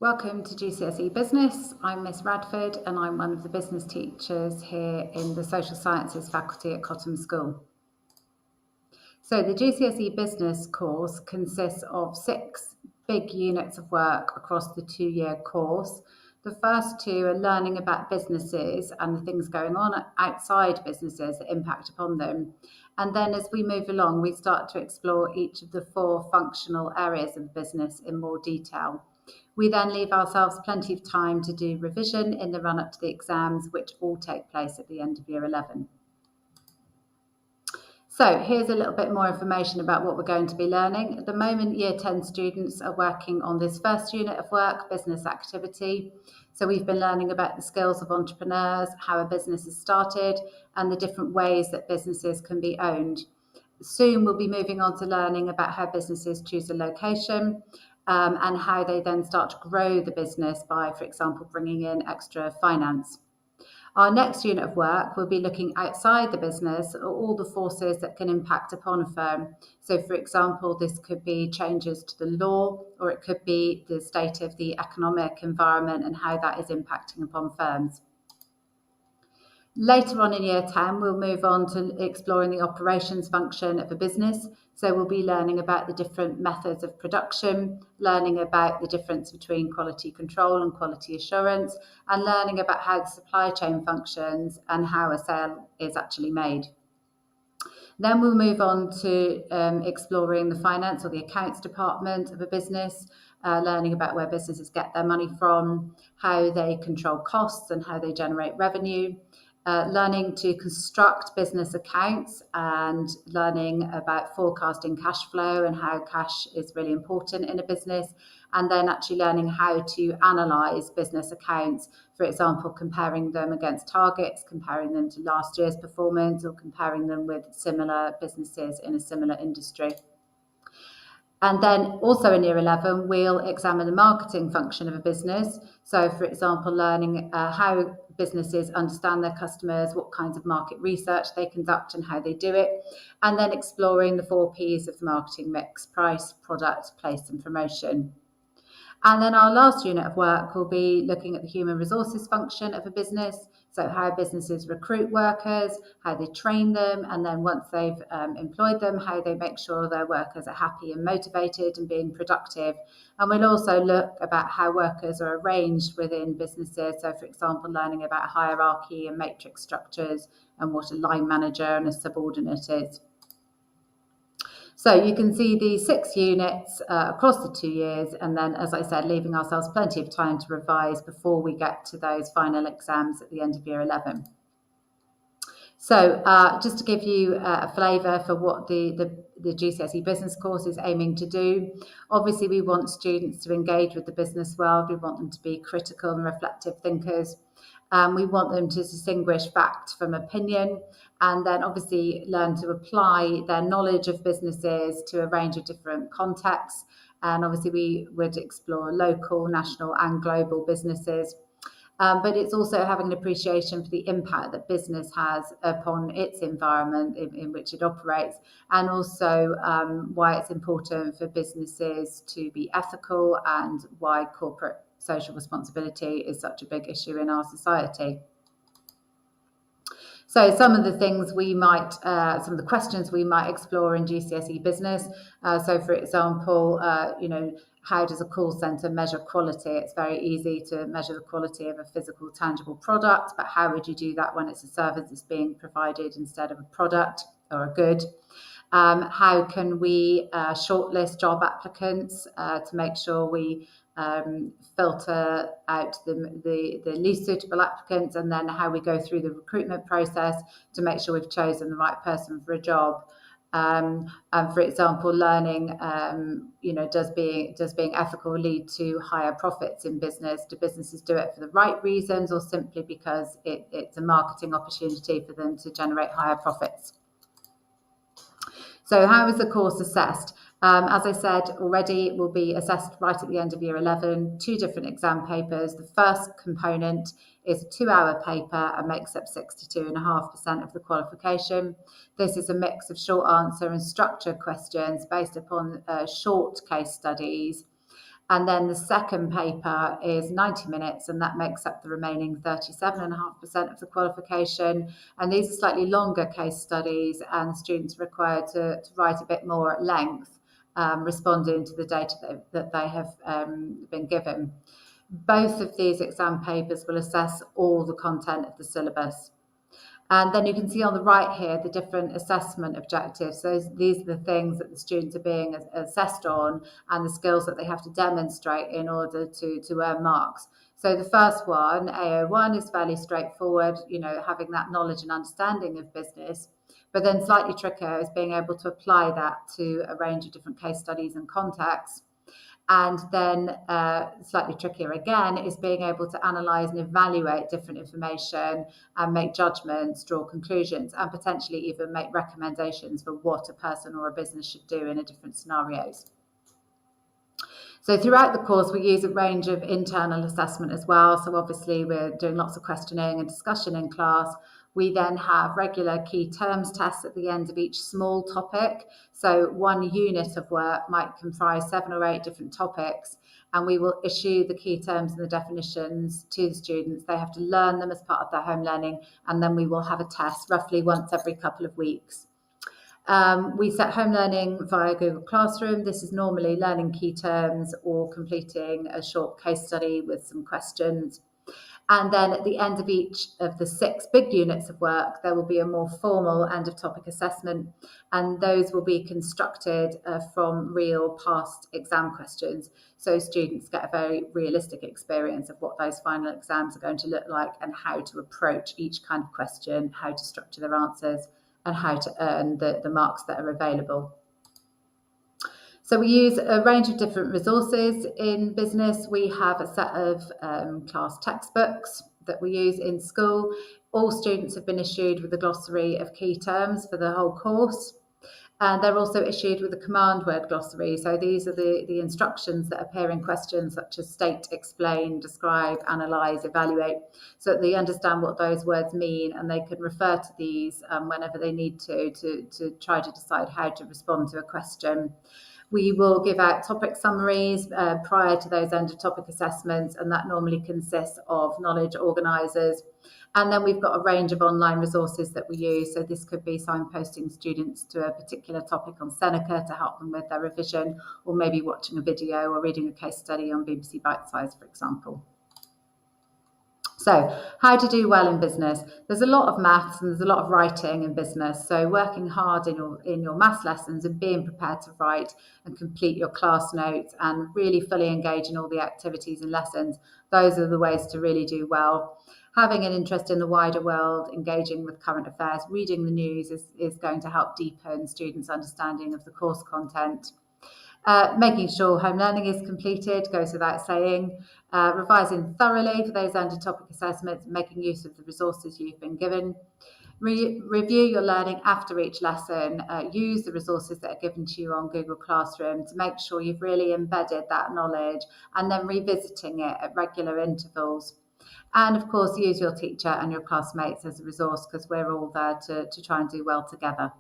Welcome to GCSE Business. I'm Miss Radford and I'm one of the business teachers here in the Social Sciences faculty at Cotham School. So the GCSE Business course consists of 6 big units of work across the 2-year course. The first 2 are learning about businesses and the things going on outside businesses that impact upon them. And then as we move along, we start to explore each of the 4 functional areas of business in more detail. We then leave ourselves plenty of time to do revision in the run-up to the exams, which all take place at the end of Year 11. So here's a little bit more information about what we're going to be learning. At the moment, Year 10 students are working on this first unit of work, business activity. So we've been learning about the skills of entrepreneurs, how a business is started, and the different ways that businesses can be owned. Soon we'll be moving on to learning about how businesses choose a location, and how they then start to grow the business by, for example, bringing in extra finance. Our next unit of work will be looking outside the business at all the forces that can impact upon a firm. So, for example, this could be changes to the law, or it could be the state of the economic environment and how that is impacting upon firms. Later on in Year 10, we'll move on to exploring the operations function of a business. So we'll be learning about the different methods of production, learning about the difference between quality control and quality assurance, and learning about how the supply chain functions and how a sale is actually made. Then we'll move on to exploring the finance or the accounts department of a business, learning about where businesses get their money from, how they control costs and how they generate revenue. Learning to construct business accounts and learning about forecasting cash flow and how cash is really important in a business, and then actually learning how to analyse business accounts, for example, comparing them against targets, comparing them to last year's performance, or comparing them with similar businesses in a similar industry. And then also in Year 11, we'll examine the marketing function of a business. So, for example, learning how businesses understand their customers, what kinds of market research they conduct and how they do it, and then exploring the 4 Ps of the marketing mix: price, product, place and promotion. And then our last unit of work will be looking at the human resources function of a business. So how businesses recruit workers, how they train them, and then once they've employed them, how they make sure their workers are happy and motivated and being productive. And we'll also look about how workers are arranged within businesses. So, for example, learning about hierarchy and matrix structures and what a line manager and a subordinate is. So you can see the 6 units across the 2 years, and then, as I said, leaving ourselves plenty of time to revise before we get to those final exams at the end of Year 11. So just to give you a flavour for what the GCSE business course is aiming to do, obviously we want students to engage with the business world. We want them to be critical and reflective thinkers. We want them to distinguish fact from opinion, and then obviously learn to apply their knowledge of businesses to a range of different contexts. And obviously we would explore local, national and global businesses. But it's also having an appreciation for the impact that business has upon its environment in which it operates, and also why it's important for businesses to be ethical and why corporate social responsibility is such a big issue in our society. So some of the things we might, some of the questions we might explore in GCSE business. So for example, how does a call centre measure quality? It's very easy to measure the quality of a physical, tangible product, but how would you do that when it's a service that's being provided instead of a product or a good? How can we shortlist job applicants to make sure we filter out the least suitable applicants, and then how we go through the recruitment process to make sure we've chosen the right person for a job. And for example, learning, does being ethical lead to higher profits in business? Do businesses do it for the right reasons, or simply because it's a marketing opportunity for them to generate higher profits? So how is the course assessed? As I said already, it will be assessed right at the end of Year 11, 2 different exam papers. The first component is a 2-hour paper and makes up 62.5% of the qualification. This is a mix of short answer and structured questions based upon short case studies. And then the second paper is 90 minutes, and that makes up the remaining 37.5% of the qualification. And these are slightly longer case studies, and students are required to write a bit more at length, responding to the data that they have been given. Both of these exam papers will assess all the content of the syllabus. And then you can see on the right here the different assessment objectives. So these are the things that the students are being assessed on and the skills that they have to demonstrate in order to earn marks. So the first one, AO1, is fairly straightforward, having that knowledge and understanding of business. But then slightly trickier is being able to apply that to a range of different case studies and contexts. And then slightly trickier again is being able to analyse and evaluate different information and make judgments, draw conclusions, and potentially even make recommendations for what a person or a business should do in a different scenarios. So throughout the course, we use a range of internal assessment as well. So obviously we're doing lots of questioning and discussion in class. We then have regular key terms tests at the end of each small topic. So one unit of work might comprise 7 or 8 different topics, and we will issue the key terms and the definitions to the students. They have to learn them as part of their home learning, and then we will have a test roughly once every couple of weeks. We set home learning via Google Classroom. This is normally learning key terms or completing a short case study with some questions. And then at the end of each of the 6 big units of work, there will be a more formal end of topic assessment, and those will be constructed from real past exam questions. So students get a very realistic experience of what those final exams are going to look like and how to approach each kind of question, how to structure their answers, and how to earn the marks that are available. So we use a range of different resources in business. We have a set of class textbooks that we use in school. All students have been issued with a glossary of key terms for the whole course. And they're also issued with a command word glossary. So these are the instructions that appear in questions such as state, explain, describe, analyse, evaluate, so that they understand what those words mean and they can refer to these whenever they need to try to decide how to respond to a question. We will give out topic summaries prior to those end of topic assessments, and that normally consists of knowledge organisers. And then we've got a range of online resources that we use. So this could be signposting students to a particular topic on Seneca to help them with their revision, or maybe watching a video or reading a case study on BBC Bitesize, for example. So how to do well in business. There's a lot of maths and there's a lot of writing in business. So working hard in your maths lessons and being prepared to write and complete your class notes and really fully engage in all the activities and lessons, those are the ways to really do well. Having an interest in the wider world, engaging with current affairs, reading the news is going to help deepen students' understanding of the course content. Making sure home learning is completed goes without saying. Revising thoroughly for those end of topic assessments, making use of the resources you've been given. Review your learning after each lesson. Use the resources that are given to you on Google Classroom to make sure you've really embedded that knowledge, and then revisiting it at regular intervals. And of course, use your teacher and your classmates as a resource, because we're all there to try and do well together.